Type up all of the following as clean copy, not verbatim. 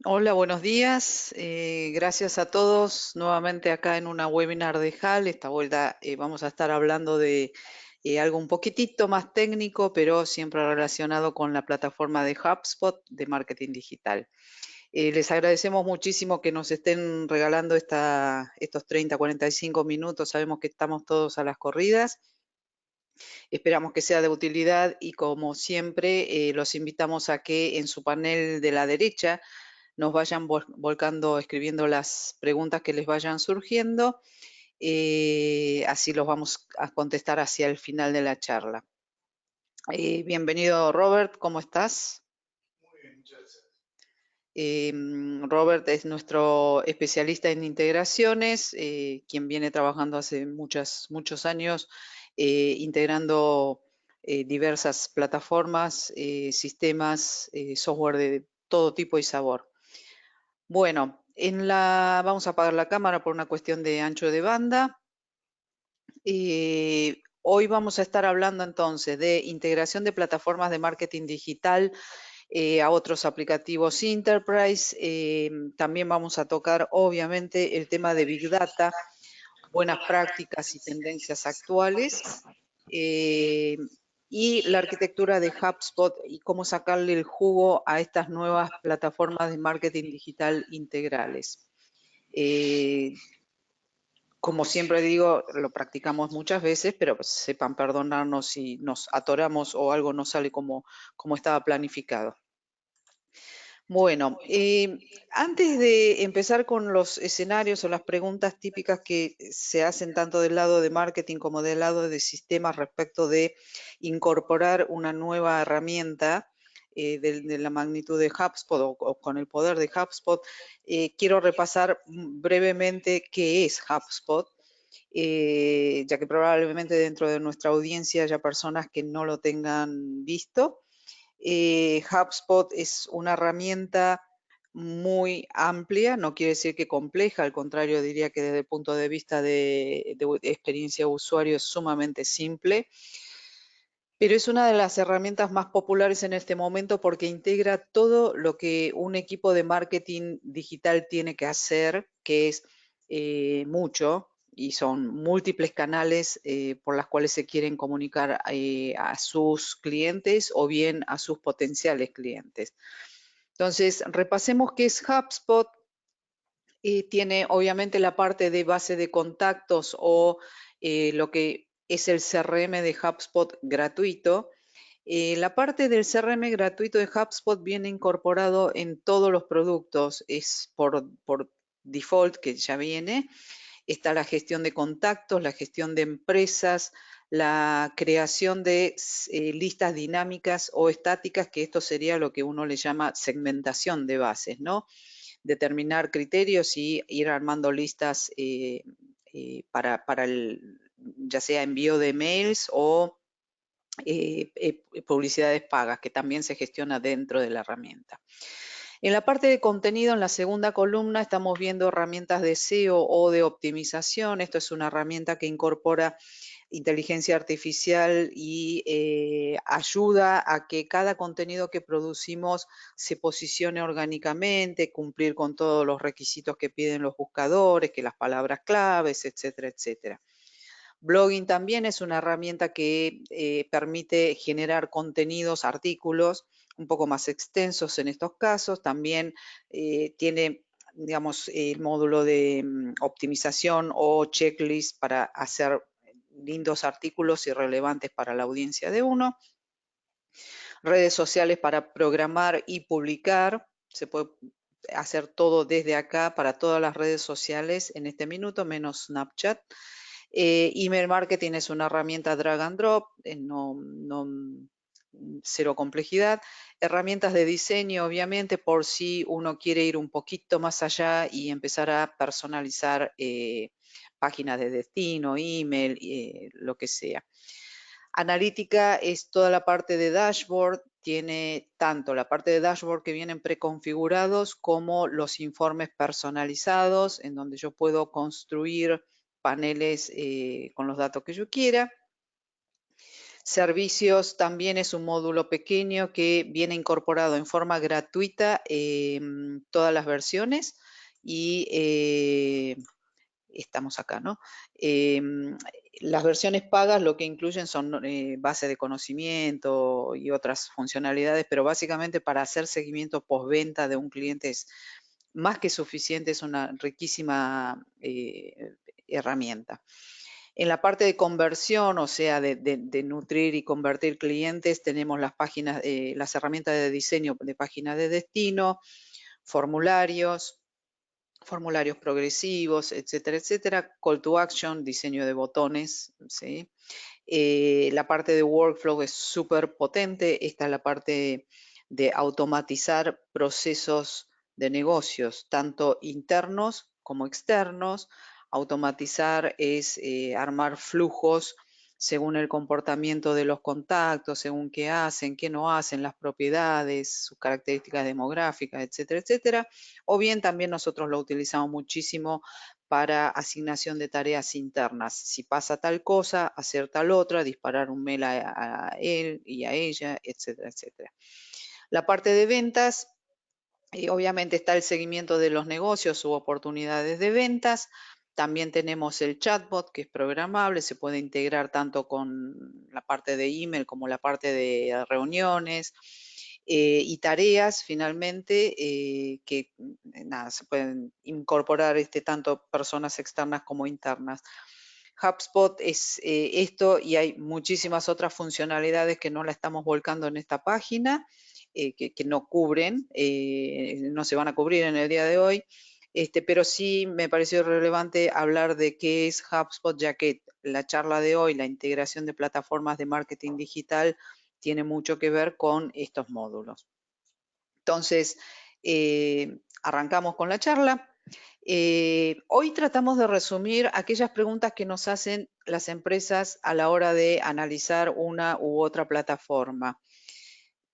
Hola, buenos días. Gracias a todos nuevamente acá en una webinar de HAL. Esta vuelta vamos a estar hablando de algo un poquitito más técnico, pero siempre relacionado con la plataforma de HubSpot de marketing digital. Les agradecemos muchísimo que nos estén regalando estos 30, 45 minutos. Sabemos que estamos todos a las corridas. Esperamos que sea de utilidad y como siempre los invitamos a que en su panel de la derecha nos vayan volcando, escribiendo las preguntas que les vayan surgiendo. Así los vamos a contestar hacia el final de la charla. Bienvenido Robert, ¿cómo estás? Muy bien, muchas gracias. Robert es nuestro especialista en integraciones, quien viene trabajando hace muchos años integrando diversas plataformas, sistemas, software de todo tipo y sabor. Bueno, vamos a apagar la cámara por una cuestión de ancho de banda. Hoy vamos a estar hablando entonces de integración de plataformas de marketing digital a otros aplicativos Enterprise. También vamos a tocar, obviamente, el tema de Big Data, buenas prácticas y tendencias actuales. eh, y la arquitectura de HubSpot y cómo sacarle el jugo a estas nuevas plataformas de marketing digital integrales. Eh, como siempre digo, lo practicamos muchas veces, pero sepan perdonarnos si nos atoramos o algo no sale como estaba planificado. Bueno, antes de empezar con los escenarios o las preguntas típicas que se hacen tanto del lado de marketing como del lado de sistemas respecto de incorporar una nueva herramienta de la magnitud de HubSpot o con el poder de HubSpot, quiero repasar brevemente qué es HubSpot, ya que probablemente dentro de nuestra audiencia haya personas que no lo tengan visto. HubSpot es una herramienta muy amplia, no quiere decir que compleja, al contrario, diría que desde el punto de vista de experiencia de usuario es sumamente simple, pero es una de las herramientas más populares en este momento porque integra todo lo que un equipo de marketing digital tiene que hacer, que es mucho, y son múltiples canales por las cuales se quieren comunicar a sus clientes o bien a sus potenciales clientes. Entonces, repasemos qué es HubSpot. Tiene obviamente la parte de base de contactos o lo que es el CRM de HubSpot gratuito. La parte del CRM gratuito de HubSpot viene incorporado en todos los productos, es por default que ya viene. Está la gestión de contactos, la gestión de empresas, la creación de listas dinámicas o estáticas, que esto sería lo que uno le llama segmentación de bases, ¿no? Determinar criterios y ir armando listas para ya sea envío de mails o publicidades pagas, que también se gestiona dentro de la herramienta. En la parte de contenido, en la segunda columna, estamos viendo herramientas de SEO o de optimización. Esto es una herramienta que incorpora inteligencia artificial y ayuda a que cada contenido que producimos se posicione orgánicamente, cumplir con todos los requisitos que piden los buscadores, que las palabras claves, etcétera, etcétera. Blogging también es una herramienta que permite generar contenidos, artículos un poco más extensos en estos casos. También tiene, digamos, el módulo de optimización o checklist para hacer lindos artículos y relevantes para la audiencia de uno. Redes sociales para programar y publicar. Se puede hacer todo desde acá para todas las redes sociales en este minuto, menos Snapchat. Email marketing es una herramienta drag and drop, cero complejidad. Herramientas de diseño, obviamente, por si uno quiere ir un poquito más allá y empezar a personalizar páginas de destino, email, lo que sea. Analítica es toda la parte de dashboard, tiene tanto la parte de dashboard que vienen preconfigurados como los informes personalizados, en donde yo puedo construir paneles con los datos que yo quiera. Servicios también es un módulo pequeño que viene incorporado en forma gratuita todas las versiones y estamos acá, ¿no? Las versiones pagas lo que incluyen son base de conocimiento y otras funcionalidades, pero básicamente para hacer seguimiento postventa de un cliente es más que suficiente, es una riquísima herramienta. En la parte de conversión, o sea, de nutrir y convertir clientes, tenemos las páginas, las herramientas de diseño de páginas de destino, formularios, formularios progresivos, etcétera, etcétera, call to action, diseño de botones, ¿sí? La parte de workflow es súper potente, esta es la parte de automatizar procesos de negocios, tanto internos como externos. Automatizar es armar flujos según el comportamiento de los contactos, según qué hacen, qué no hacen, las propiedades, sus características demográficas, etcétera, etcétera. O bien también nosotros lo utilizamos muchísimo para asignación de tareas internas. Si pasa tal cosa, hacer tal otra, disparar un mail a él y a ella, etcétera, etcétera. La parte de ventas, obviamente está el seguimiento de los negocios u oportunidades de ventas. También tenemos el chatbot, que es programable, se puede integrar tanto con la parte de email como la parte de reuniones. Y tareas, finalmente, que nada, se pueden incorporar tanto personas externas como internas. HubSpot es esto y hay muchísimas otras funcionalidades que no la estamos volcando en esta página, que no cubren, no se van a cubrir en el día de hoy, pero sí me pareció relevante hablar de qué es HubSpot, ya que la charla de hoy, la integración de plataformas de marketing digital, tiene mucho que ver con estos módulos. Entonces, arrancamos con la charla. Hoy tratamos de resumir aquellas preguntas que nos hacen las empresas a la hora de analizar una u otra plataforma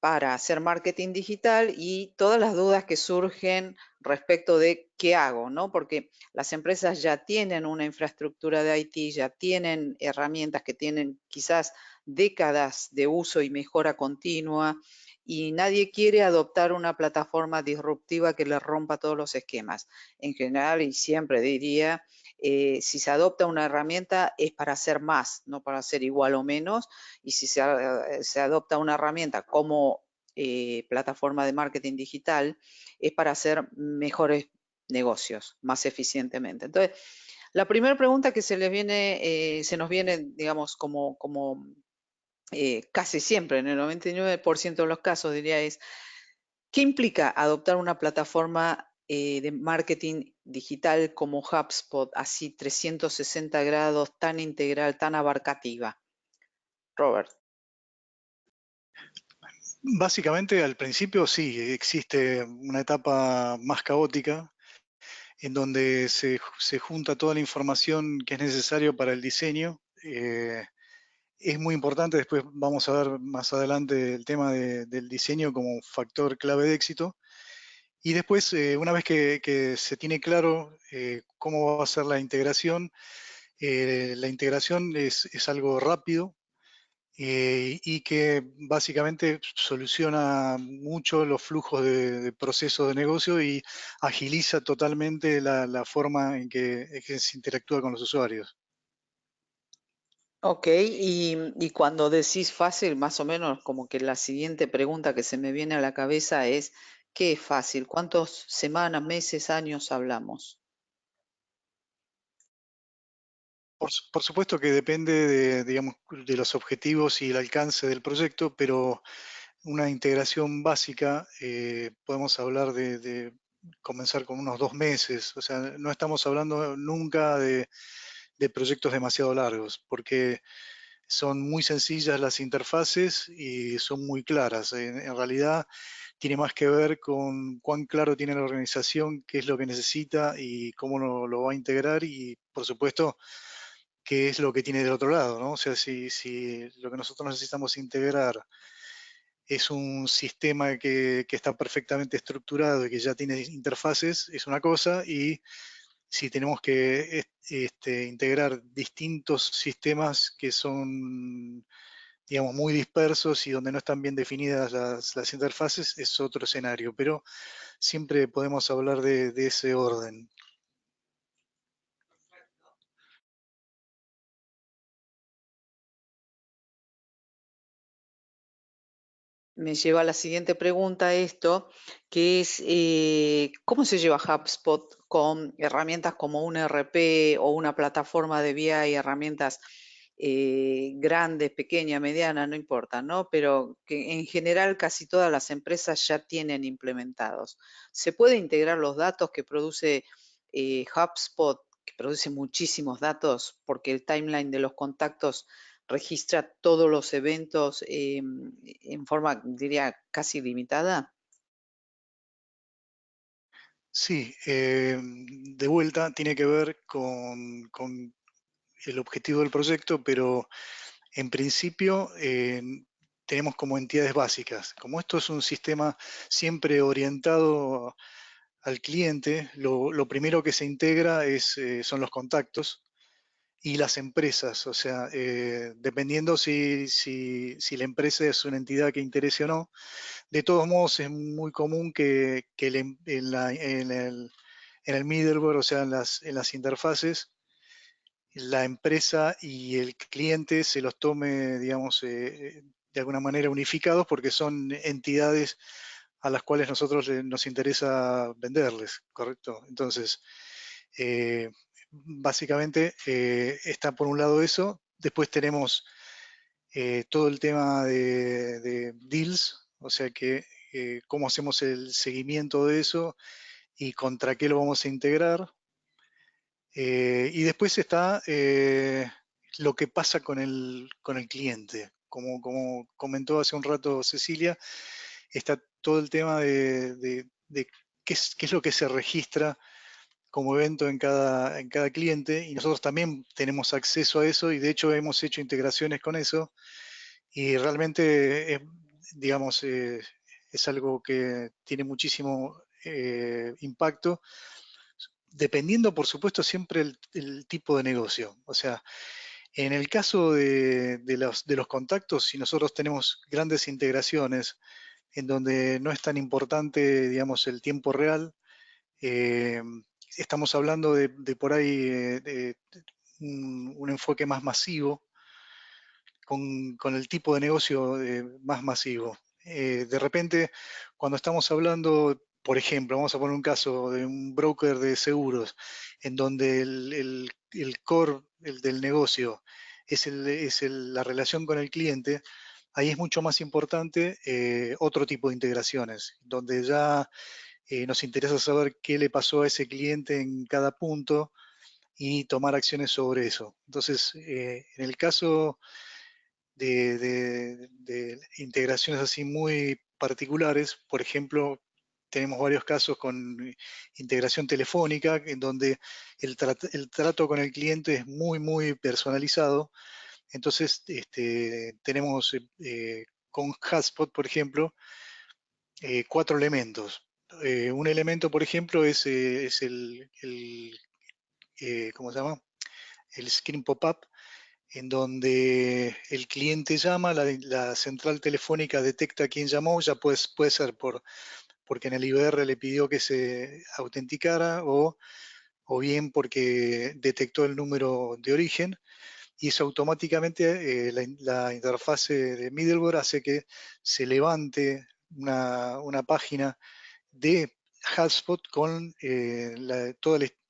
para hacer marketing digital y todas las dudas que surgen respecto de qué hago, ¿no? Porque las empresas ya tienen una infraestructura de IT, ya tienen herramientas que tienen quizás décadas de uso y mejora continua, y nadie quiere adoptar una plataforma disruptiva que le rompa todos los esquemas. En general, y siempre diría, si se adopta una herramienta es para hacer más, no para hacer igual o menos, y si se adopta una herramienta como plataforma de marketing digital, es para hacer mejores negocios más eficientemente. Entonces, la primera pregunta que se nos viene, digamos, como casi siempre, en el 99% de los casos, diría, es, ¿qué implica adoptar una plataforma de marketing digital como HubSpot, así 360 grados, tan integral, tan abarcativa? Robert. Básicamente, al principio sí, existe una etapa más caótica en donde se junta toda la información que es necesario para el diseño. Es muy importante, después vamos a ver más adelante el tema del diseño como factor clave de éxito. Y después, una vez que se tiene claro cómo va a ser la integración es algo rápido, y que básicamente soluciona mucho los flujos de procesos de negocio y agiliza totalmente la forma en que se interactúa con los usuarios. Ok, y cuando decís fácil, más o menos como que la siguiente pregunta que se me viene a la cabeza es, ¿qué es fácil? ¿Cuántas semanas, meses, años hablamos? Por supuesto que depende digamos, de los objetivos y el alcance del proyecto, pero una integración básica, podemos hablar de comenzar con unos 2 meses. O sea, no estamos hablando nunca de proyectos demasiado largos, porque son muy sencillas las interfaces y son muy claras. En realidad tiene más que ver con cuán claro tiene la organización, qué es lo que necesita y cómo lo va a integrar, y por supuesto qué es lo que tiene del otro lado, ¿no? O sea, si lo que nosotros necesitamos integrar es un sistema que está perfectamente estructurado y que ya tiene interfaces, es una cosa, y si tenemos que integrar distintos sistemas que son digamos, muy dispersos y donde no están bien definidas las interfaces, es otro escenario, pero siempre podemos hablar de ese orden. Me lleva a la siguiente pregunta esto, que es, ¿cómo se lleva HubSpot con herramientas como un ERP o una plataforma de BI, herramientas grandes, pequeñas, medianas, no importa, ¿no? Pero que en general casi todas las empresas ya tienen implementados. ¿Se puede integrar los datos que produce HubSpot, que produce muchísimos datos, porque el timeline de los contactos registra todos los eventos en forma, diría, casi limitada? Sí, de vuelta tiene que ver con el objetivo del proyecto, pero en principio tenemos como entidades básicas. Como esto es un sistema siempre orientado al cliente, lo primero que se integra son los contactos y las empresas. O sea, dependiendo si la empresa es una entidad que interese o no. De todos modos, es muy común que en el middleware, o sea, en las interfaces, la empresa y el cliente se los tome, digamos, de alguna manera unificados porque son entidades a las cuales nosotros nos interesa venderles, ¿correcto? Entonces, eh, básicamente está por un lado eso, después tenemos todo el tema de deals, o sea que cómo hacemos el seguimiento de eso y contra qué lo vamos a integrar. Y después está lo que pasa con el cliente. Como comentó hace un rato Cecilia, está todo el tema de qué es lo que se registra como evento en cada cliente y nosotros también tenemos acceso a eso y de hecho hemos hecho integraciones con eso y realmente digamos, es algo que tiene muchísimo impacto dependiendo, por supuesto, siempre el tipo de negocio. O sea, en el caso de los contactos, si nosotros tenemos grandes integraciones en donde no es tan importante, digamos, el tiempo real, eh, estamos hablando de por ahí de un enfoque más masivo, con el tipo de negocio más masivo. De repente, cuando estamos hablando, por ejemplo, vamos a poner un caso de un broker de seguros, en donde el core del negocio es la relación con el cliente, ahí es mucho más importante otro tipo de integraciones, donde ya nos interesa saber qué le pasó a ese cliente en cada punto y tomar acciones sobre eso. Entonces, en el caso de integraciones así muy particulares. Por ejemplo, tenemos varios casos con integración telefónica, en donde el trato con el cliente es muy, muy personalizado. Entonces, tenemos con HubSpot, por ejemplo, 4 elementos. Un elemento, por ejemplo, es ¿cómo se llama? El screen pop-up, en donde el cliente llama, la central telefónica detecta quién llamó, ya puede ser porque en el IVR le pidió que se autenticara o bien porque detectó el número de origen y eso automáticamente la interfase de middleware hace que se levante una página de HubSpot con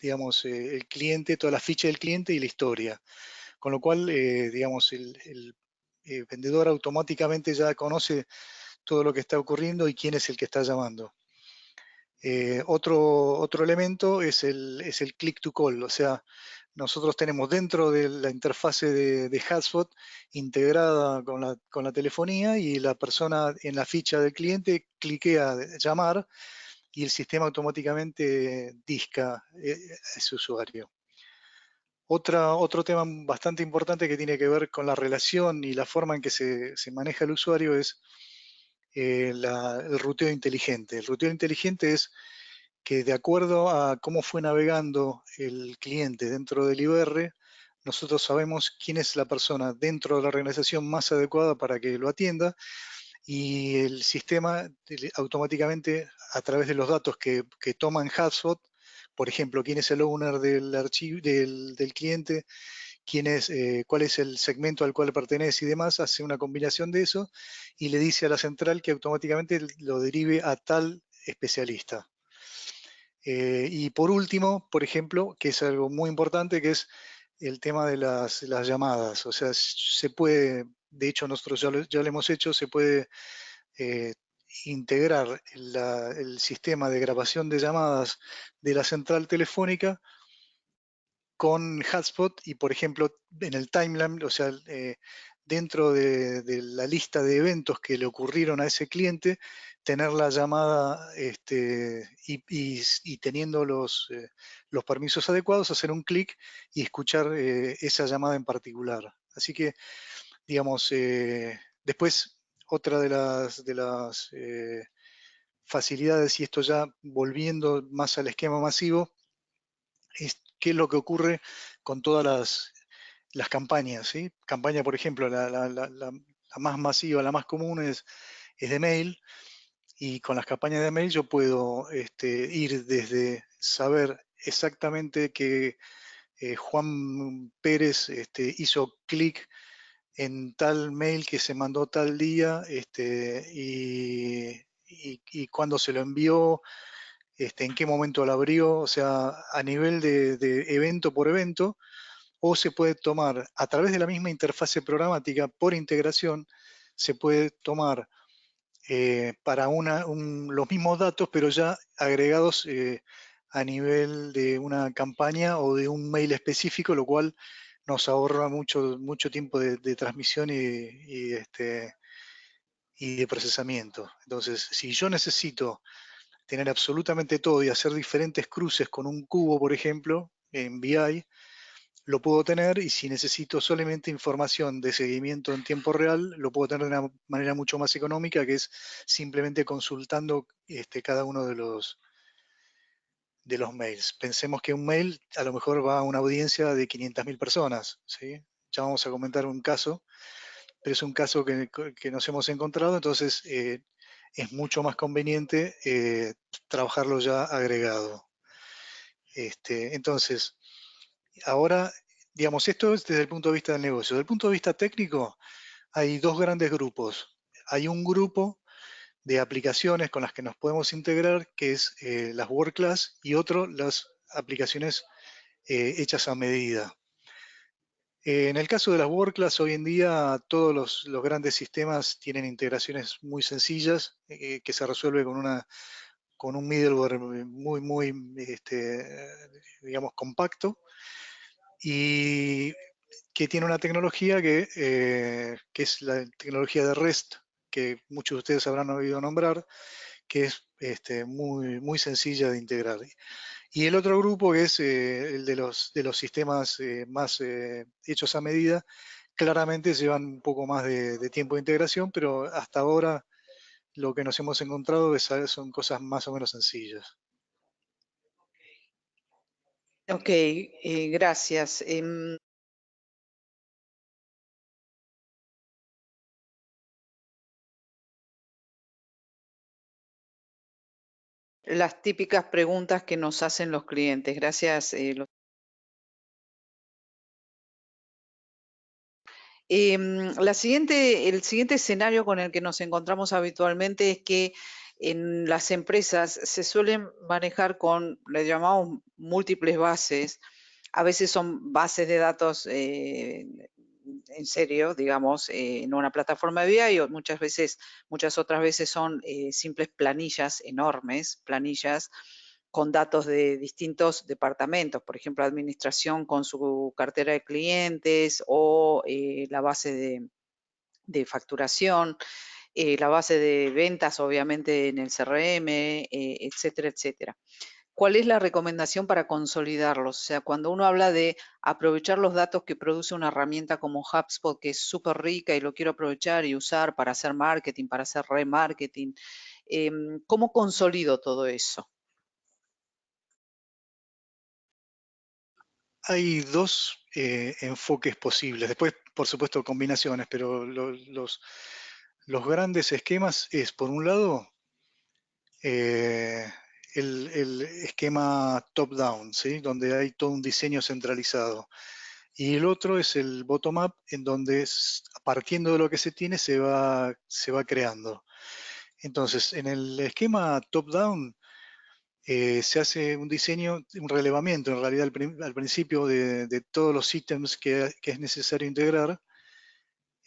digamos, el cliente, toda la ficha del cliente y la historia. Con lo cual, digamos, el vendedor automáticamente ya conoce todo lo que está ocurriendo y quién es el que está llamando. Otro elemento es el click to call, o sea, nosotros tenemos dentro de la interfase de HubSpot integrada con la telefonía y la persona en la ficha del cliente cliquea llamar y el sistema automáticamente disca a ese usuario. Otro tema bastante importante que tiene que ver con la relación y la forma en que se maneja el usuario es el ruteo inteligente. El ruteo inteligente es que de acuerdo a cómo fue navegando el cliente dentro del IBR, nosotros sabemos quién es la persona dentro de la organización más adecuada para que lo atienda, y el sistema automáticamente, a través de los datos que toman HubSpot, por ejemplo, quién es el owner del archivo del cliente, cuál es el segmento al cual pertenece y demás, hace una combinación de eso y le dice a la central que automáticamente lo derive a tal especialista. Y por último, por ejemplo, que es algo muy importante, que es el tema de las llamadas. O sea, se puede, de hecho nosotros ya lo hemos hecho, se puede integrar el sistema de grabación de llamadas de la central telefónica con HubSpot y, por ejemplo, en el timeline, o sea, dentro de la lista de eventos que le ocurrieron a ese cliente, tener la llamada y teniendo los permisos adecuados, hacer un clic y escuchar esa llamada en particular. Así que, digamos, después otra de las facilidades, y esto ya volviendo más al esquema masivo, es qué es lo que ocurre con todas las campañas, ¿sí? Campaña, por ejemplo, la más masiva, la más común es de mail, y con las campañas de mail yo puedo ir desde saber exactamente que Juan Pérez hizo clic en tal mail que se mandó tal día, y cuándo se lo envió, en qué momento lo abrió, o sea, a nivel de evento por evento, o se puede tomar a través de la misma interfase programática por integración, se puede tomar para los mismos datos, pero ya agregados a nivel de una campaña o de un mail específico, lo cual nos ahorra mucho tiempo de transmisión y de procesamiento. Entonces, si yo necesito tener absolutamente todo y hacer diferentes cruces con un cubo, por ejemplo, en BI, lo puedo tener, y si necesito solamente información de seguimiento en tiempo real, lo puedo tener de una manera mucho más económica, que es simplemente consultando cada uno de los mails. Pensemos que un mail a lo mejor va a una audiencia de 500.000 personas, ¿sí? Ya vamos a comentar un caso, pero es un caso que nos hemos encontrado, entonces es mucho más conveniente trabajarlo ya agregado. Entonces, ahora, digamos, esto es desde el punto de vista del negocio. Desde el punto de vista técnico, hay dos grandes grupos. Hay un grupo de aplicaciones con las que nos podemos integrar, que es las World Class, y otro, las aplicaciones hechas a medida. En el caso de las World Class, hoy en día todos los grandes sistemas tienen integraciones muy sencillas que se resuelve con un middleware muy digamos, compacto, y que tiene una tecnología que es la tecnología de REST, que muchos de ustedes habrán oído nombrar, que es muy sencilla de integrar. Y el otro grupo, que es el de los sistemas más hechos a medida, claramente llevan un poco más de tiempo de integración, pero hasta ahora lo que nos hemos encontrado son cosas más o menos sencillas. Ok, gracias. Las típicas preguntas que nos hacen los clientes. Gracias. El siguiente escenario con el que nos encontramos habitualmente es que en las empresas se suelen manejar con, le llamamos múltiples bases. A veces son bases de datos en serio, digamos, en una plataforma de BI, y muchas otras veces son simples planillas enormes, planillas con datos de distintos departamentos, por ejemplo, administración con su cartera de clientes, o la base de facturación, la base de ventas, obviamente en el CRM, etcétera, etcétera. ¿Cuál es la recomendación para consolidarlos? O sea, cuando uno habla de aprovechar los datos que produce una herramienta como HubSpot, que es súper rica y lo quiero aprovechar y usar para hacer marketing, para hacer remarketing, ¿cómo consolido todo eso? Hay dos enfoques posibles. Después, por supuesto, combinaciones, pero los grandes esquemas es, por un lado, eh, el esquema top-down, ¿sí? Donde hay todo un diseño centralizado. Y el otro es el bottom-up, en donde partiendo de lo que se tiene se va creando. Entonces, en el esquema top-down se hace un diseño, un relevamiento en realidad al principio de todos los ítems que es necesario integrar,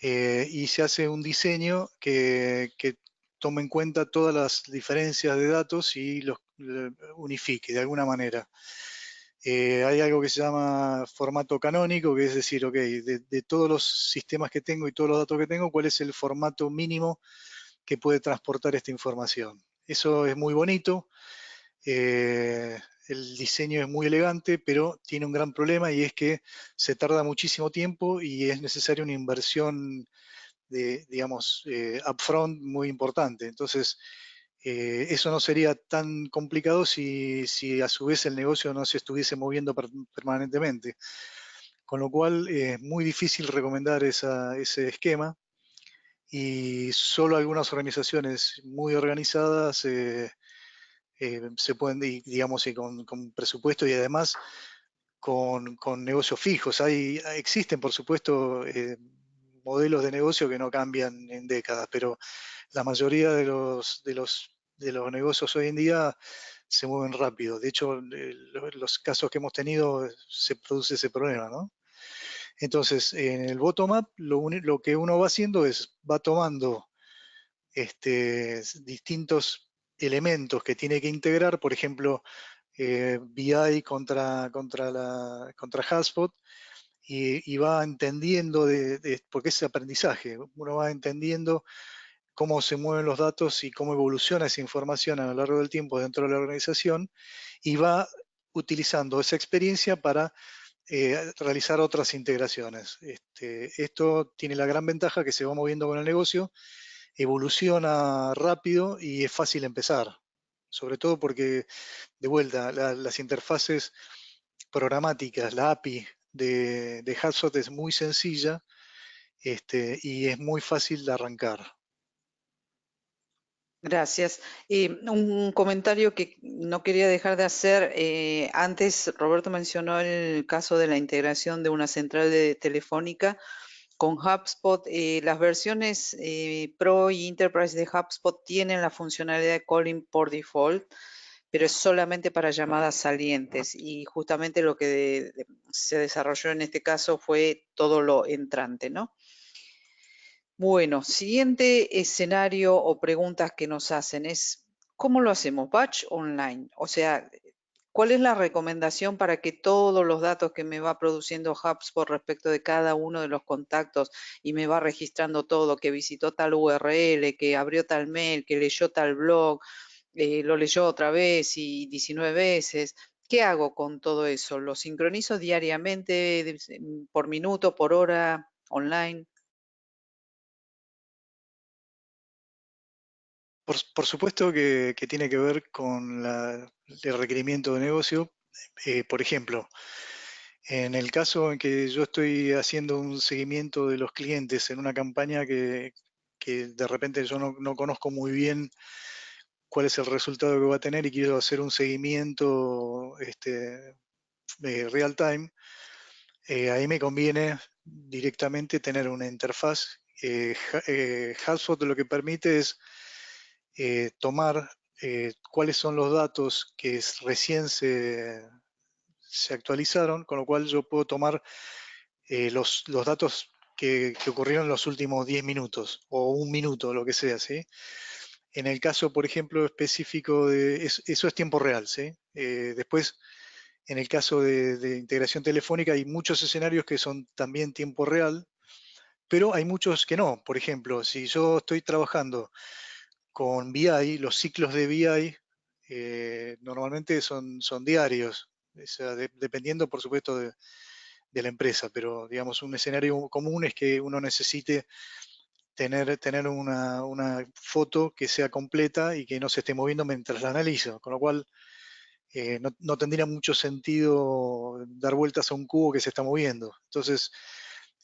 y se hace un diseño que tome en cuenta todas las diferencias de datos y los unifique de alguna manera. Hay algo que se llama formato canónico, que es decir, ok, de todos los sistemas que tengo y todos los datos que tengo, ¿cuál es el formato mínimo que puede transportar esta información? Eso es muy bonito. eh, el diseño es muy elegante, pero tiene un gran problema y es que se tarda muchísimo tiempo y es necesaria una inversión digamos, upfront muy importante. Entonces, eso no sería tan complicado si a su vez el negocio no se estuviese moviendo permanentemente. Con lo cual es muy difícil recomendar ese esquema y solo algunas organizaciones muy organizadas se pueden, digamos, y con presupuesto y además con negocios fijos. Existen, por supuesto, modelos de negocio que no cambian en décadas, pero la mayoría de los negocios hoy en día se mueven rápido. De hecho, los casos que hemos tenido se produce ese problema, ¿no? Entonces, en el bottom-up, lo que uno va haciendo es, va tomando distintos elementos que tiene que integrar, por ejemplo, BI contra HubSpot, y va entendiendo, porque es aprendizaje, uno va entendiendo cómo se mueven los datos y cómo evoluciona esa información a lo largo del tiempo dentro de la organización, y va utilizando esa experiencia para realizar otras integraciones. Esto tiene la gran ventaja que se va moviendo con el negocio, evoluciona rápido y es fácil empezar, sobre todo porque, de vuelta, las interfaces programáticas, la API de HubSpot es muy sencilla, y es muy fácil de arrancar. Gracias. Un comentario que no quería dejar de hacer. Antes Roberto mencionó el caso de la integración de una central de telefónica con HubSpot. Las versiones Pro y Enterprise de HubSpot tienen la funcionalidad de calling por default, pero es solamente para llamadas salientes. Y justamente lo que se desarrolló en este caso fue todo lo entrante, ¿no? Bueno, siguiente escenario o preguntas que nos hacen es, ¿cómo lo hacemos? Batch online. O sea, ¿cuál es la recomendación para que todos los datos que me va produciendo HubSpot respecto de cada uno de los contactos y me va registrando todo, que visitó tal URL, que abrió tal mail, que leyó tal blog, lo leyó otra vez y 19 veces? ¿Qué hago con todo eso? ¿Lo sincronizo diariamente, por minuto, por hora, online? Por supuesto que tiene que ver con el requerimiento de negocio. Por ejemplo, en el caso en que yo estoy haciendo un seguimiento de los clientes en una campaña que de repente yo no conozco muy bien cuál es el resultado que va a tener y quiero hacer un seguimiento real time, ahí me conviene directamente tener una interfaz. HubSpot lo que permite es tomar cuáles son los datos que recién se actualizaron, con lo cual yo puedo tomar los datos que ocurrieron en los últimos 10 minutos o un minuto, lo que sea, ¿sí? En el caso, por ejemplo, específico eso es tiempo real, ¿sí? Después, en el caso de integración telefónica, hay muchos escenarios que son también tiempo real, pero hay muchos que no. Por ejemplo, si yo estoy trabajando con BI, los ciclos de BI normalmente son diarios, o sea, dependiendo, por supuesto, de la empresa, pero digamos, un escenario común es que uno necesite tener una foto que sea completa y que no se esté moviendo mientras la analizo, con lo cual no tendría mucho sentido dar vueltas a un cubo que se está moviendo. Entonces,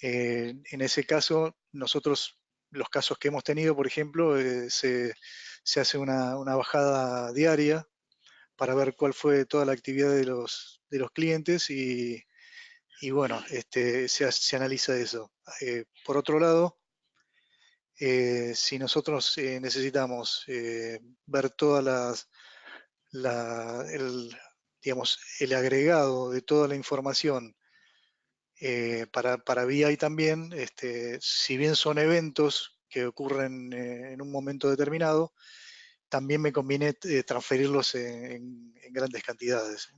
en ese caso, nosotros, los casos que hemos tenido, por ejemplo, se hace una bajada diaria para ver cuál fue toda la actividad de los clientes y bueno, se analiza eso. Por otro lado, si nosotros necesitamos ver todas digamos, el agregado de toda la información para BI también, si bien son eventos que ocurren en un momento determinado, también me conviene transferirlos en grandes cantidades.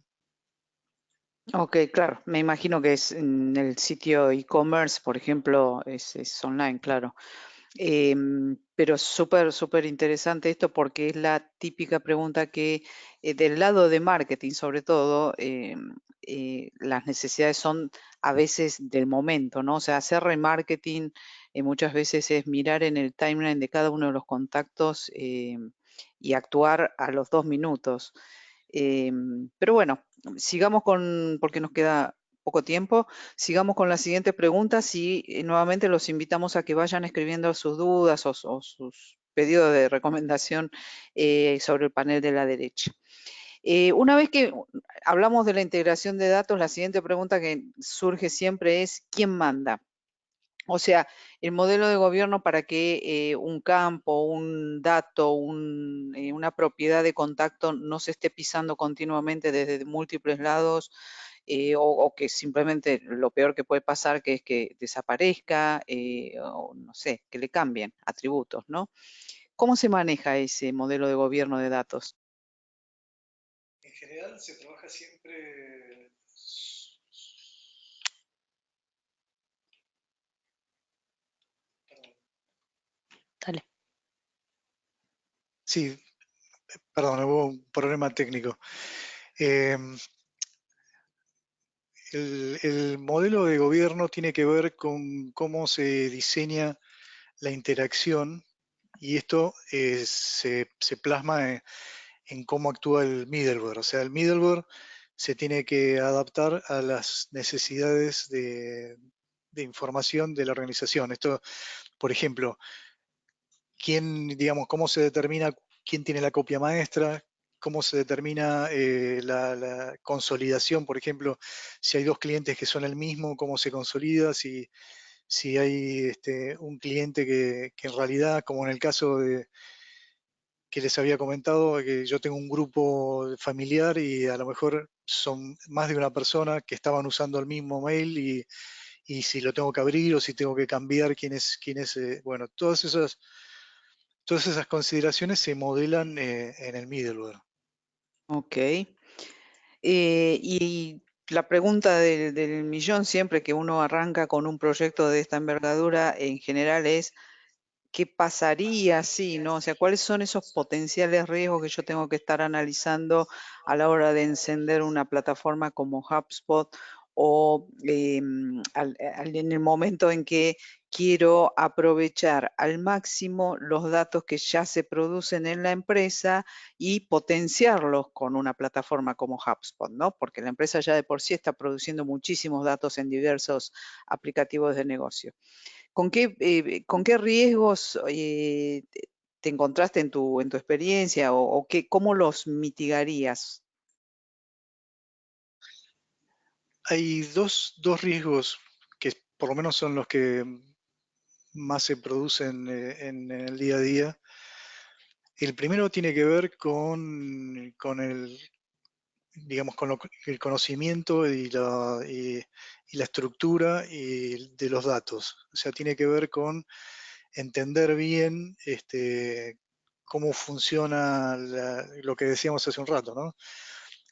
Ok, claro, me imagino que es en el sitio e-commerce, por ejemplo, es online, claro. Pero súper, súper interesante esto porque es la típica pregunta que del lado de marketing, sobre todo, las necesidades son a veces del momento, ¿no? O sea, hacer remarketing muchas veces es mirar en el timeline de cada uno de los contactos y actuar a los 2 minutos. Pero bueno, sigamos porque nos queda poco tiempo. Sigamos con las siguientes preguntas y nuevamente los invitamos a que vayan escribiendo sus dudas o sus pedidos de recomendación sobre el panel de la derecha. Una vez que hablamos de la integración de datos, la siguiente pregunta que surge siempre es, ¿quién manda? O sea, el modelo de gobierno para que un campo, un dato, una propiedad de contacto no se esté pisando continuamente desde múltiples lados o que simplemente lo peor que puede pasar que es que desaparezca o no sé, que le cambien atributos, ¿no? ¿Cómo se maneja ese modelo de gobierno de datos? En general se trabaja siempre. Dale. Sí, perdón, hubo un problema técnico. Eh, el modelo de gobierno tiene que ver con cómo se diseña la interacción y esto se plasma en cómo actúa el middleware. O sea, el middleware se tiene que adaptar a las necesidades de información de la organización. Esto, por ejemplo, digamos, cómo se determina quién tiene la copia maestra, cómo se determina la consolidación, por ejemplo, si hay dos clientes que son el mismo, cómo se consolida, si hay un cliente que en realidad, como en el caso que les había comentado, que yo tengo un grupo familiar y a lo mejor son más de una persona que estaban usando el mismo mail y si lo tengo que abrir o si tengo que cambiar quién es bueno, todas esas consideraciones se modelan en el middleware. Ok. Y la pregunta del millón siempre que uno arranca con un proyecto de esta envergadura en general es, ¿qué pasaría si, no? O sea, ¿cuáles son esos potenciales riesgos que yo tengo que estar analizando a la hora de encender una plataforma como HubSpot o en el momento en que quiero aprovechar al máximo los datos que ya se producen en la empresa y potenciarlos con una plataforma como HubSpot, ¿no? Porque la empresa ya de por sí está produciendo muchísimos datos en diversos aplicativos de negocio. ¿Con qué riesgos te encontraste en tu experiencia o cómo los mitigarías? Hay dos riesgos que por lo menos son los que más se producen en el día a día. El primero tiene que ver con digamos, el conocimiento y la estructura de los datos. O sea, tiene que ver con entender bien cómo funciona lo que decíamos hace un rato, ¿no?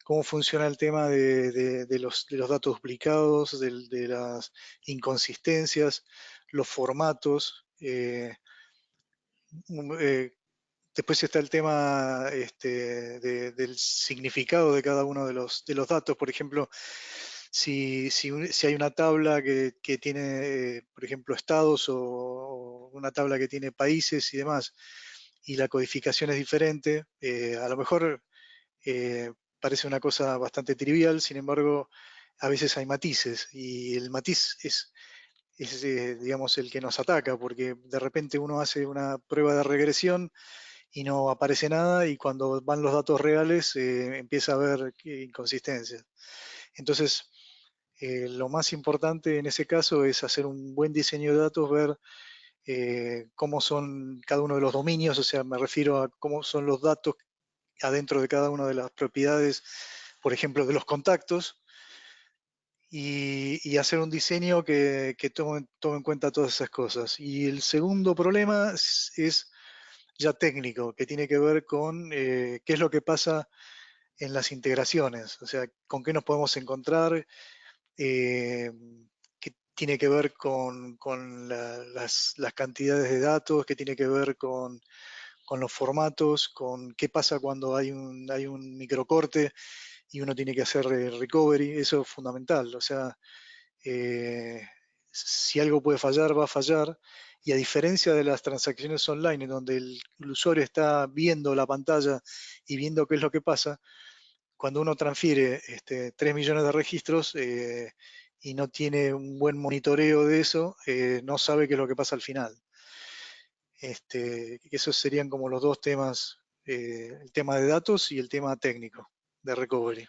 Cómo funciona el tema de los datos duplicados, de las inconsistencias, los formatos. Um, eh, Después está el tema del significado de cada uno de los datos. Por ejemplo, si hay una tabla que tiene, por ejemplo, estados o una tabla que tiene países y demás, y la codificación es diferente, a lo mejor parece una cosa bastante trivial, sin embargo, a veces hay matices y el matiz es, digamos, el que nos ataca, porque de repente uno hace una prueba de regresión y no aparece nada y cuando van los datos reales empieza a haber inconsistencias. Entonces, lo más importante en ese caso es hacer un buen diseño de datos, ver cómo son cada uno de los dominios, o sea, me refiero a cómo son los datos adentro de cada una de las propiedades, por ejemplo, de los contactos, y hacer un diseño que tome en cuenta todas esas cosas. Y el segundo problema es ya técnico, que tiene que ver con qué es lo que pasa en las integraciones, o sea, con qué nos podemos encontrar, eh, que tiene que ver con las cantidades de datos, que tiene que ver con los formatos, con qué pasa cuando hay un microcorte y uno tiene que hacer recovery, eso es fundamental. O sea, eh, si algo puede fallar, va a fallar. Y a diferencia de las transacciones online, en donde el usuario está viendo la pantalla y viendo qué es lo que pasa, cuando uno transfiere 3 millones de registros y no tiene un buen monitoreo de eso, no sabe qué es lo que pasa al final. Esos serían como los dos temas, el tema de datos y el tema técnico de recovery.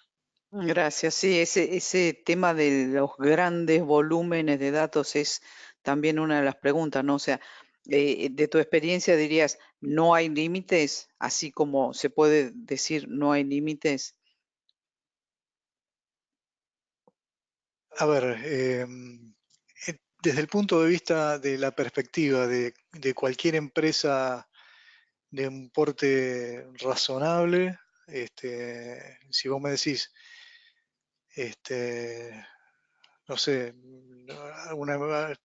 Gracias. Sí, ese tema de los grandes volúmenes de datos es también una de las preguntas, ¿no? O sea, de tu experiencia dirías, no hay límites, así como se puede decir no hay límites. A ver, desde el punto de vista de la perspectiva de cualquier empresa de un porte razonable, si vos me decís, este, no sé,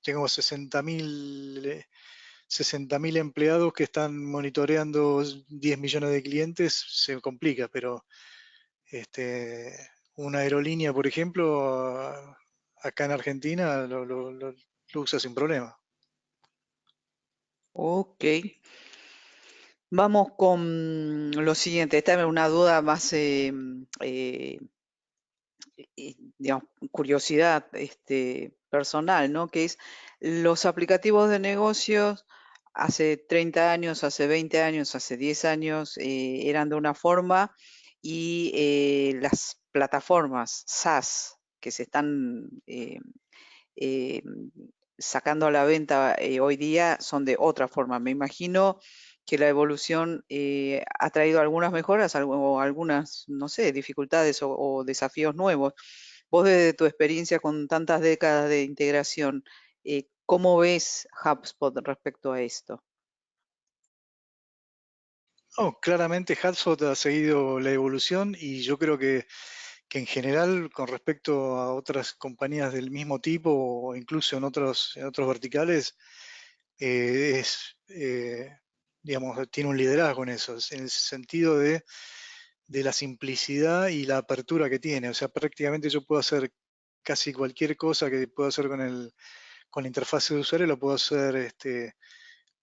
tengo 60.000 empleados que están monitoreando 10 millones de clientes, se complica, pero una aerolínea, por ejemplo, acá en Argentina lo usa sin problema. Ok. Vamos con lo siguiente. Esta es una duda más, digamos, curiosidad personal, ¿no? Que es los aplicativos de negocios hace 30 años, hace 20 años, hace 10 años eran de una forma y las plataformas SaaS que se están eh, sacando a la venta hoy día son de otra forma. Me imagino que la evolución ha traído algunas mejoras o algunas, no sé, dificultades o desafíos nuevos. Vos desde tu experiencia con tantas décadas de integración, ¿cómo ves HubSpot respecto a esto? Oh, claramente HubSpot ha seguido la evolución y yo creo que en general con respecto a otras compañías del mismo tipo o incluso en otros verticales, digamos, tiene un liderazgo en eso, en el sentido de la simplicidad y la apertura que tiene. O sea, prácticamente yo puedo hacer casi cualquier cosa que puedo hacer con la interfaz de usuario, lo puedo hacer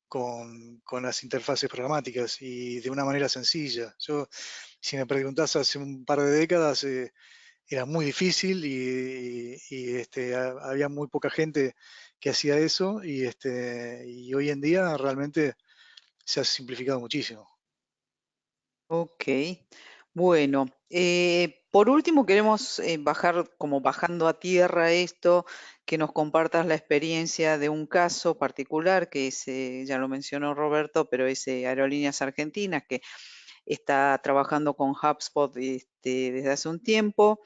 con las interfaces programáticas y de una manera sencilla. Si me preguntás hace un par de décadas, era muy difícil y había muy poca gente que hacía eso y hoy en día realmente se ha simplificado muchísimo. Ok, bueno, por último queremos bajar, como bajando a tierra esto, que nos compartas la experiencia de un caso particular, que es, ya lo mencionó Roberto, pero es Aerolíneas Argentinas, que está trabajando con HubSpot desde hace un tiempo.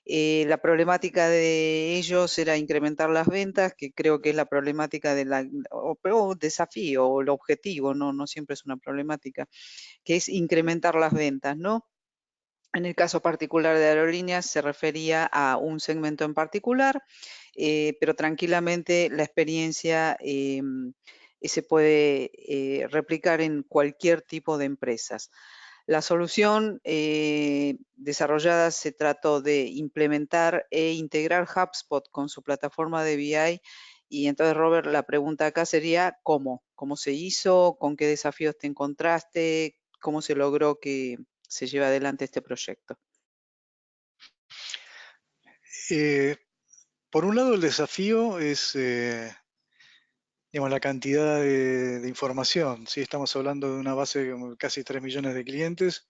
La problemática de ellos era incrementar las ventas, que creo que es la problemática de o desafío, o el objetivo, no, no siempre es una problemática que es incrementar las ventas, ¿no? En el caso particular de aerolíneas se refería a un segmento en particular, pero tranquilamente la experiencia se puede replicar en cualquier tipo de empresas. La solución desarrollada se trató de implementar e integrar HubSpot con su plataforma de BI. Y entonces, Robert, la pregunta acá sería, ¿cómo? ¿Cómo se hizo? ¿Con qué desafíos te encontraste? ¿Cómo se logró que se lleve adelante este proyecto? por un lado el desafío es digamos, la cantidad de información. ¿Sí? Estamos hablando de una base de casi 3 millones de clientes,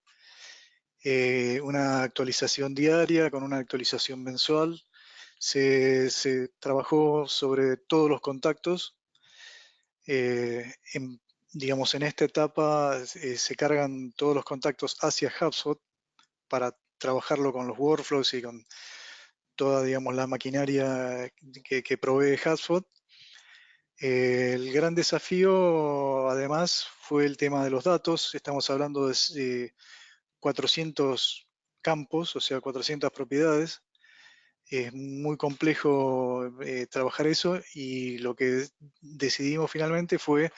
una actualización diaria con una actualización mensual. Se trabajó sobre todos los contactos. Digamos, en esta etapa se cargan todos los contactos hacia HubSpot para trabajarlo con los workflows y con toda, digamos, la maquinaria que provee HubSpot. El gran desafío, además, fue el tema de los datos. Estamos hablando de 400 campos, o sea, 400 propiedades. Es muy complejo trabajar eso y lo que decidimos finalmente fue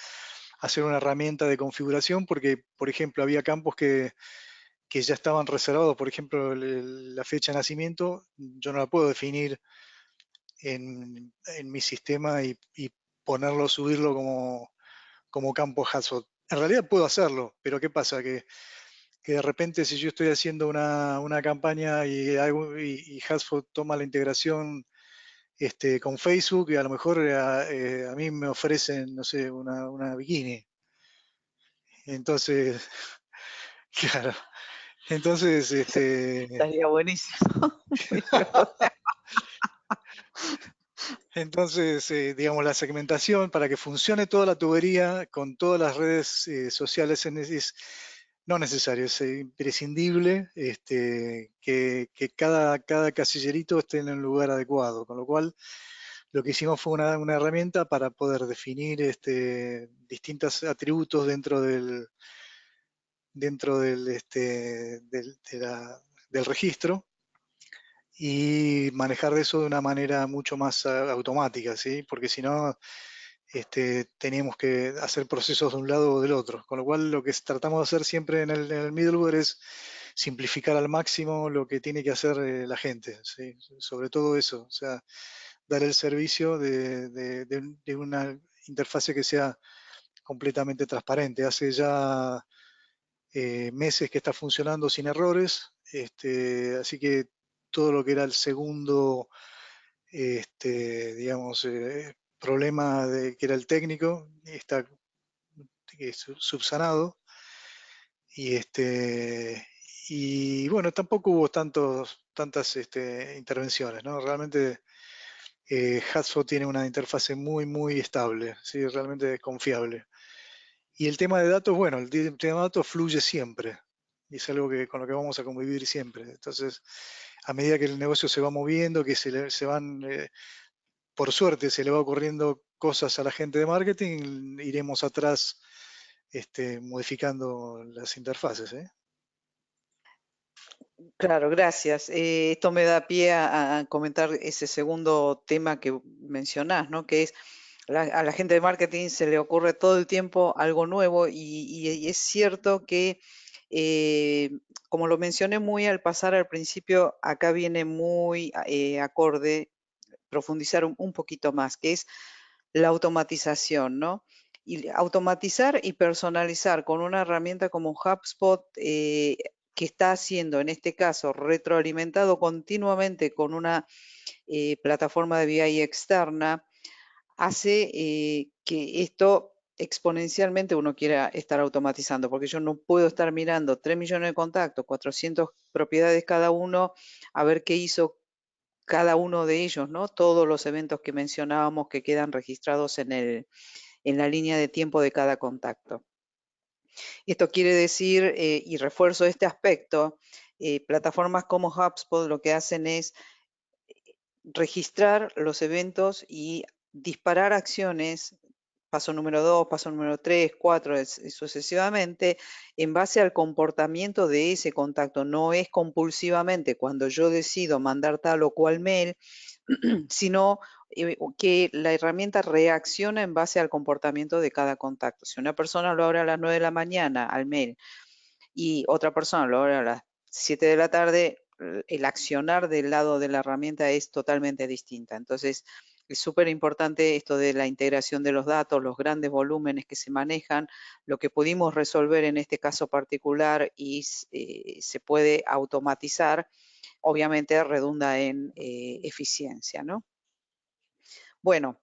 hacer una herramienta de configuración porque, por ejemplo, había campos que ya estaban reservados. Por ejemplo, la fecha de nacimiento, yo no la puedo definir en mi sistema y ponerlo, subirlo como campo HubSpot. En realidad puedo hacerlo, pero ¿qué pasa? Que de repente si yo estoy haciendo una campaña y HubSpot toma la integración con Facebook y a lo mejor a mí me ofrecen, no sé, una bikini. Entonces, claro, entonces, Estaría buenísimo. entonces, digamos, la segmentación para que funcione toda la tubería con todas las redes sociales es no necesario, es imprescindible que cada casillerito esté en el lugar adecuado, con lo cual lo que hicimos fue una herramienta para poder definir distintos atributos dentro del registro y manejar eso de una manera mucho más automática, ¿sí? Porque si no, teníamos que hacer procesos de un lado o del otro. Con lo cual, lo que tratamos de hacer siempre en el middleware es simplificar al máximo lo que tiene que hacer la gente, ¿sí? Sobre todo eso, o sea, dar el servicio de una interfase que sea completamente transparente. Hace ya meses que está funcionando sin errores, así que todo lo que era el segundo, digamos, problema que era el técnico, está subsanado. Y bueno, tampoco hubo tantas intervenciones, ¿no? Realmente HubSpot tiene una interfase muy estable, ¿sí? Realmente confiable. Y el tema de datos, bueno, el tema de datos fluye siempre. Y es algo con lo que vamos a convivir siempre. Entonces, a medida que el negocio se va moviendo, que se van, por suerte, se le va ocurriendo cosas a la gente de marketing, iremos atrás modificando las interfaces, ¿eh? Claro, gracias. Esto me da pie a comentar ese segundo tema que mencionás, ¿no? Que es a la gente de marketing se le ocurre todo el tiempo algo nuevo y es cierto que, eh, como lo mencioné muy al pasar al principio, acá viene muy acorde profundizar un poquito más, que es la automatización, ¿no? Y automatizar y personalizar con una herramienta como HubSpot, que está haciendo, en este caso, retroalimentado continuamente con una plataforma de BI externa, hace que esto exponencialmente uno quiera estar automatizando, porque yo no puedo estar mirando 3 millones de contactos, 400 propiedades cada uno, a ver qué hizo cada uno de ellos, ¿no? Todos los eventos que mencionábamos que quedan registrados en la línea de tiempo de cada contacto. Esto quiere decir, y refuerzo este aspecto, plataformas como HubSpot lo que hacen es registrar los eventos y disparar acciones, paso número 2, paso número 3, 4, sucesivamente, en base al comportamiento de ese contacto. No es compulsivamente cuando yo decido mandar tal o cual mail, sino que la herramienta reacciona en base al comportamiento de cada contacto. Si una persona lo abre a las 9 de la mañana al mail y otra persona lo abre a las 7 de la tarde, el accionar del lado de la herramienta es totalmente distinta. Entonces, es súper importante esto de la integración de los datos, los grandes volúmenes que se manejan, lo que pudimos resolver en este caso particular y se puede automatizar obviamente redunda en eficiencia, ¿no? Bueno,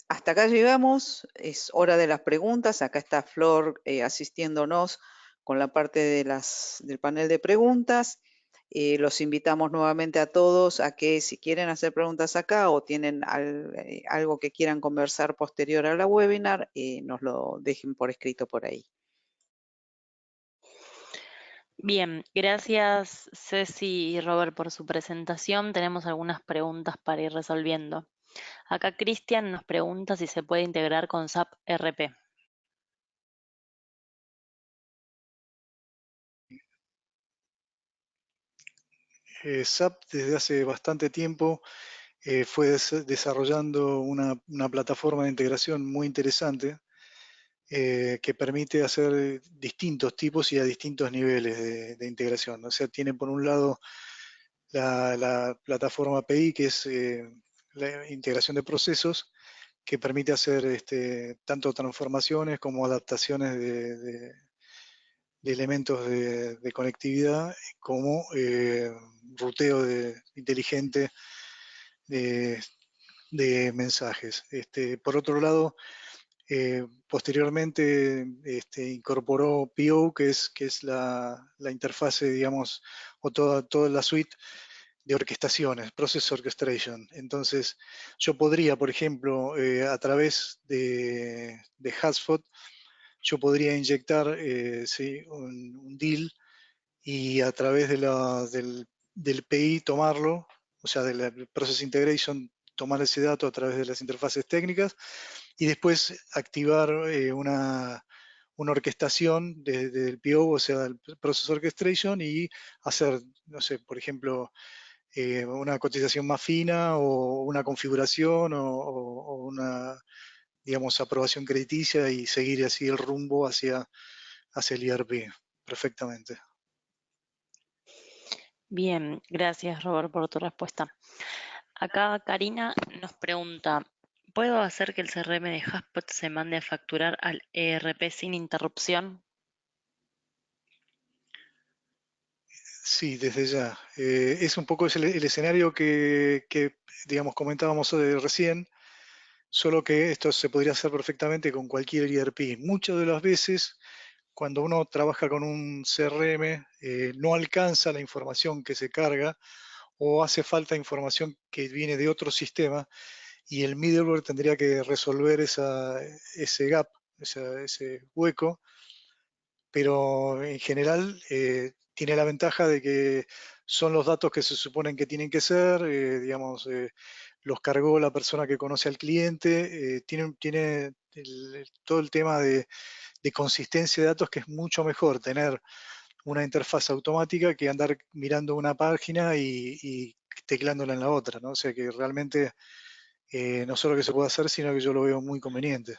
hasta acá llegamos, es hora de las preguntas. Acá está Flor asistiéndonos con la parte del panel de preguntas. Los invitamos nuevamente a todos a que si quieren hacer preguntas acá o tienen algo que quieran conversar posterior a la webinar, nos lo dejen por escrito por ahí. Bien, gracias Ceci y Robert por su presentación. Tenemos algunas preguntas para ir resolviendo. Acá Cristian nos pregunta si se puede integrar con SAP RP. SAP desde hace bastante tiempo fue desarrollando una plataforma de integración muy interesante que permite hacer distintos tipos y a distintos niveles de integración. O sea, tiene por un lado la plataforma API, que es la integración de procesos, que permite hacer tanto transformaciones como adaptaciones de elementos de conectividad, como ruteo inteligente de mensajes. Por otro lado, posteriormente incorporó PO, que es la interfase, digamos, o toda la suite de orquestaciones, Process Orchestration. Entonces, yo podría, por ejemplo, a través de HubSpot, yo podría inyectar sí, un deal y a través del PI tomarlo, o sea, del Process Integration, tomar ese dato a través de las interfaces técnicas y después activar una orquestación del PO, o sea, del Process Orchestration, y hacer, no sé, por ejemplo, una cotización más fina o una configuración o una, digamos, aprobación crediticia y seguir así el rumbo hacia el ERP perfectamente. Bien, gracias Robert por tu respuesta. Acá Karina nos pregunta, ¿puedo hacer que el CRM de HubSpot se mande a facturar al ERP sin interrupción? Sí, desde ya. Es un poco el escenario que, digamos, comentábamos recién, solo que esto se podría hacer perfectamente con cualquier ERP. Muchas de las veces, cuando uno trabaja con un CRM, no alcanza la información que se carga o hace falta información que viene de otro sistema y el middleware tendría que resolver ese gap, ese hueco, pero en general tiene la ventaja de que son los datos que se suponen que tienen que ser, digamos, los cargó la persona que conoce al cliente, tiene todo el tema de consistencia de datos, que es mucho mejor tener una interfaz automática que andar mirando una página y teclándola en la otra, ¿no? O sea que realmente no solo que se puede hacer, sino que yo lo veo muy conveniente.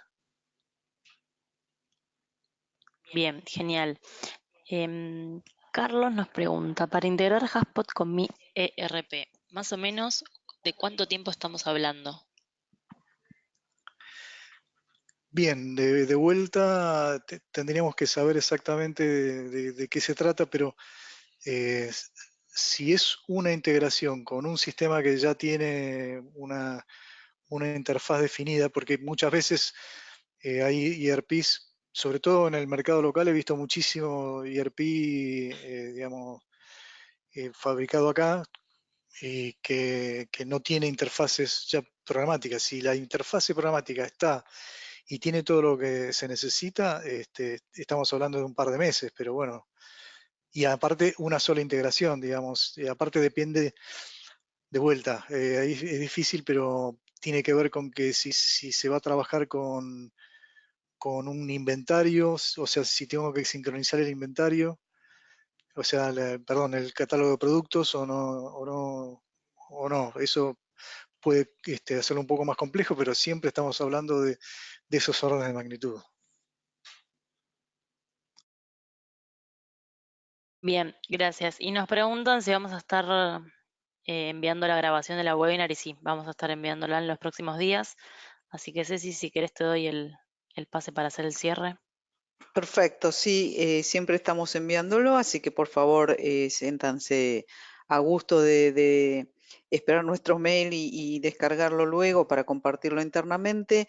Bien, genial. Carlos nos pregunta, para integrar HubSpot con mi ERP, más o menos, ¿de cuánto tiempo estamos hablando? Bien, de vuelta tendríamos que saber exactamente de qué se trata, pero eh, si es una integración con un sistema que ya tiene una interfaz definida, porque muchas veces hay ERPs, sobre todo en el mercado local, he visto muchísimo ERP, digamos, fabricado acá, y que no tiene interfaces ya programáticas. Si la interfase programática está y tiene todo lo que se necesita, estamos hablando de un par de meses, pero bueno, y aparte una sola integración, digamos, y aparte depende de vuelta, ahí es difícil, pero tiene que ver con que si se va a trabajar con un inventario, o sea, si tengo que sincronizar el inventario, o sea, perdón, el catálogo de productos o no, eso puede hacerlo un poco más complejo, pero siempre estamos hablando de esos órdenes de magnitud. Bien, gracias. Y nos preguntan si vamos a estar enviando la grabación de la webinar y sí, vamos a estar enviándola en los próximos días. Así que Ceci, si querés te doy el pase para hacer el cierre. Perfecto, sí, siempre estamos enviándolo, así que por favor siéntanse a gusto de esperar nuestro mail y descargarlo luego para compartirlo internamente.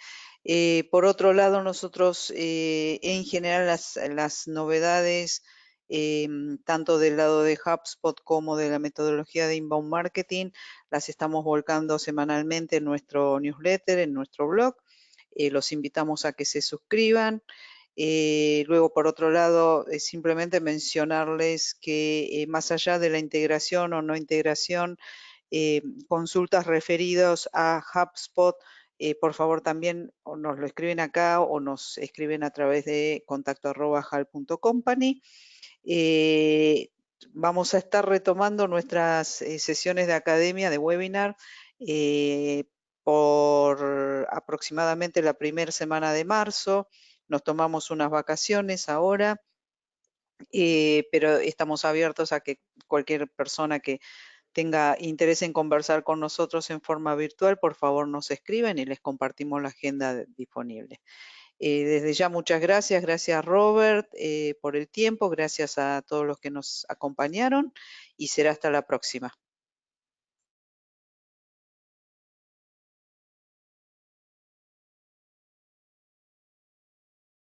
Por otro lado, nosotros en general las novedades, tanto del lado de HubSpot como de la metodología de Inbound Marketing, las estamos volcando semanalmente en nuestro newsletter, en nuestro blog. Los invitamos a que se suscriban. Luego, por otro lado, simplemente mencionarles que más allá de la integración o no integración, consultas referidas a HubSpot, por favor también o nos lo escriben acá o nos escriben a través de contacto@hal.company. Vamos a estar retomando nuestras sesiones de academia, de webinar, por aproximadamente la primera semana de marzo. Nos tomamos unas vacaciones ahora, pero estamos abiertos a que cualquier persona que tenga interés en conversar con nosotros en forma virtual, por favor nos escriben y les compartimos la agenda disponible. Desde ya muchas gracias, gracias Robert por el tiempo, gracias a todos los que nos acompañaron y será hasta la próxima.